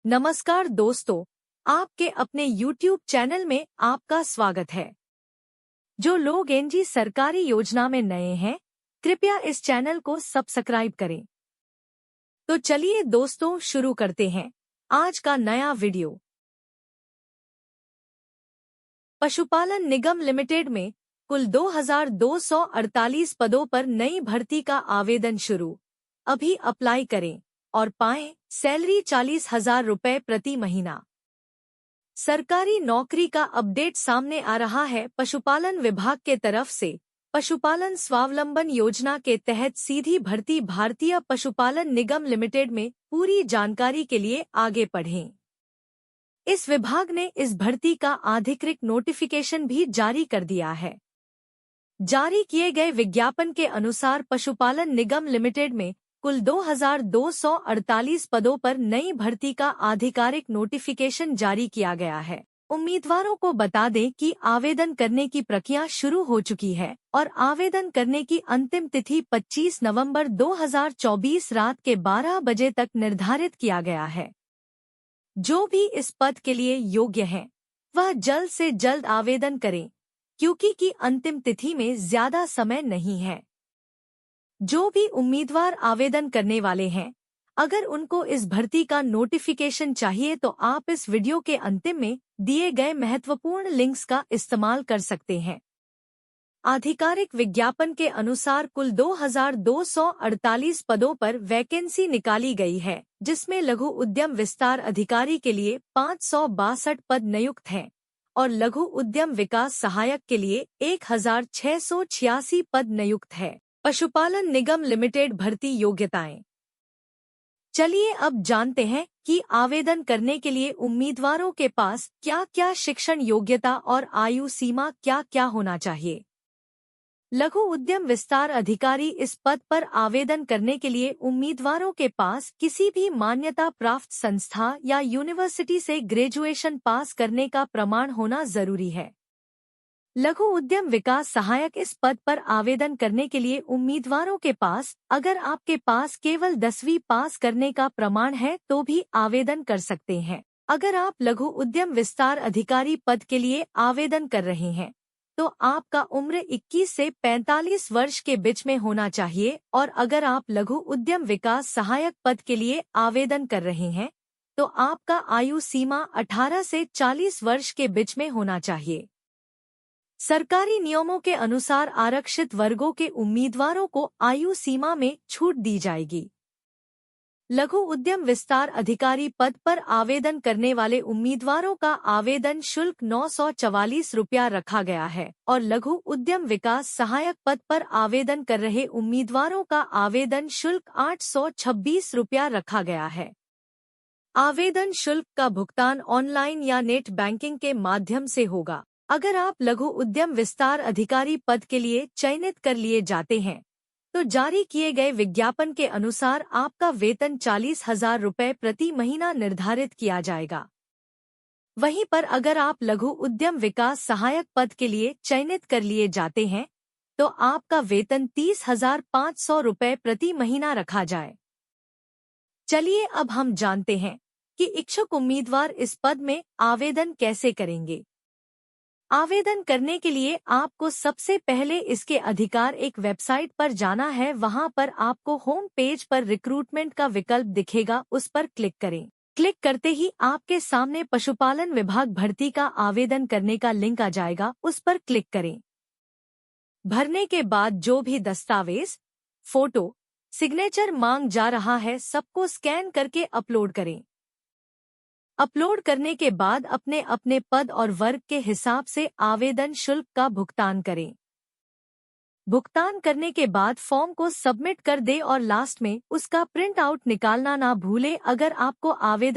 नमस्कार दोस्तों, आपके अपने YouTube चैनल में आपका स्वागत है। जो लोग एनजी सरकारी योजना में नए हैं, कृपया इस चैनल को सब्सक्राइब करें। तो चलिए दोस्तों शुरू करते हैं आज का नया वीडियो। पशुपालन निगम लिमिटेड में कुल 2248 पदों पर नई भर्ती का आवेदन शुरू। अभी अप्लाई करें और पाएं सैलरी 40,000 रुपए प्रति महीना। सरकारी नौकरी का अपडेट सामने आ रहा है। पशुपालन विभाग के तरफ से पशुपालन स्वावलंबन योजना के तहत सीधी भर्ती भारतीय पशुपालन निगम लिमिटेड में। पूरी जानकारी के लिए आगे पढ़ें। इस विभाग ने इस भर्ती का आधिकारिक नोटिफिकेशन भी जारी कर दिया है। जारी किए गए विज्ञापन के अनुसार पशुपालन निगम लिमिटेड में कुल 2248 पदों पर नई भर्ती का आधिकारिक नोटिफिकेशन जारी किया गया है। उम्मीदवारों को बता दें कि आवेदन करने की प्रक्रिया शुरू हो चुकी है और आवेदन करने की अंतिम तिथि 25 नवंबर 2024 रात के 12 बजे तक निर्धारित किया गया है। जो भी इस पद के लिए योग्य हैं, वह जल्द से जल्द आवेदन करें, क्योंकि की अंतिम तिथि में ज्यादा समय नहीं है। जो भी उम्मीदवार आवेदन करने वाले हैं, अगर उनको इस भर्ती का नोटिफिकेशन चाहिए तो आप इस वीडियो के अंतिम में दिए गए महत्वपूर्ण लिंक्स का इस्तेमाल कर सकते हैं। आधिकारिक विज्ञापन के अनुसार कुल 2248 पदों पर वैकेंसी निकाली गई है, जिसमें लघु उद्यम विस्तार अधिकारी के लिए 562 पद नियुक्त हैं और लघु उद्यम विकास सहायक के लिए 1686 पद नियुक्त है। पशुपालन निगम लिमिटेड भर्ती योग्यताएं। चलिए अब जानते हैं कि आवेदन करने के लिए उम्मीदवारों के पास क्या-क्या शिक्षण योग्यता और आयु सीमा क्या-क्या होना चाहिए। लघु उद्यम विस्तार अधिकारी इस पद पर आवेदन करने के लिए उम्मीदवारों के पास किसी भी मान्यता प्राप्त संस्था या यूनिवर्सिटी से ग्रेजुएशन पास करने का प्रमाण होना जरूरी है। लघु उद्यम विकास सहायक इस पद पर आवेदन करने के लिए उम्मीदवारों के पास अगर आपके पास केवल 10वीं पास करने का प्रमाण है तो भी आवेदन कर सकते हैं। अगर आप लघु उद्यम विस्तार अधिकारी पद के लिए आवेदन कर रहे हैं तो आपका उम्र 21 से 45 वर्ष के बीच में होना चाहिए और अगर आप लघु उद्यम विकास सहायक पद के लिए आवेदन कर रहे हैं तो आपका आयु सीमा 18 से 40 वर्ष के बीच में होना चाहिए। सरकारी नियमों के अनुसार आरक्षित वर्गों के उम्मीदवारों को आयु सीमा में छूट दी जाएगी। लघु उद्यम विस्तार अधिकारी पद पर आवेदन करने वाले उम्मीदवारों का आवेदन शुल्क 944 रुपया रखा गया है और लघु उद्यम विकास सहायक पद पर आवेदन कर रहे उम्मीदवारों का आवेदन शुल्क 826 रुपया रखा गया है। आवेदन शुल्क का भुगतान ऑनलाइन या नेट बैंकिंग के माध्यम से होगा। अगर आप लघु उद्यम विस्तार अधिकारी पद के लिए चयनित कर लिए जाते हैं तो जारी किए गए विज्ञापन के अनुसार आपका वेतन 40,000 रुपए प्रति महीना निर्धारित किया जाएगा। वहीं पर अगर आप लघु उद्यम विकास सहायक पद के लिए चयनित कर लिए जाते हैं तो आपका वेतन 30,500 रुपए प्रति महीना रखा जाए। चलिए अब हम जानते हैं कि इच्छुक उम्मीदवार इस पद में आवेदन कैसे करेंगे। आवेदन करने के लिए आपको सबसे पहले इसके अधिकार एक वेबसाइट पर जाना है। वहां पर आपको होम पेज पर रिक्रूटमेंट का विकल्प दिखेगा, उस पर क्लिक करें। क्लिक करते ही आपके सामने पशुपालन विभाग भर्ती का आवेदन करने का लिंक आ जाएगा, उस पर क्लिक करें। भरने के बाद जो भी दस्तावेज, फोटो, सिग्नेचर मांग जा रहा है सबको स्कैन करके अपलोड करें। अपलोड करने के बाद अपने अपने पद और वर्ग के हिसाब से आवेदन शुल्क का भुगतान करें। भुगतान करने के बाद फॉर्म को सबमिट कर दे और लास्ट में उसका प्रिंट आउट निकालना ना भूले। अगर आपको आवेदन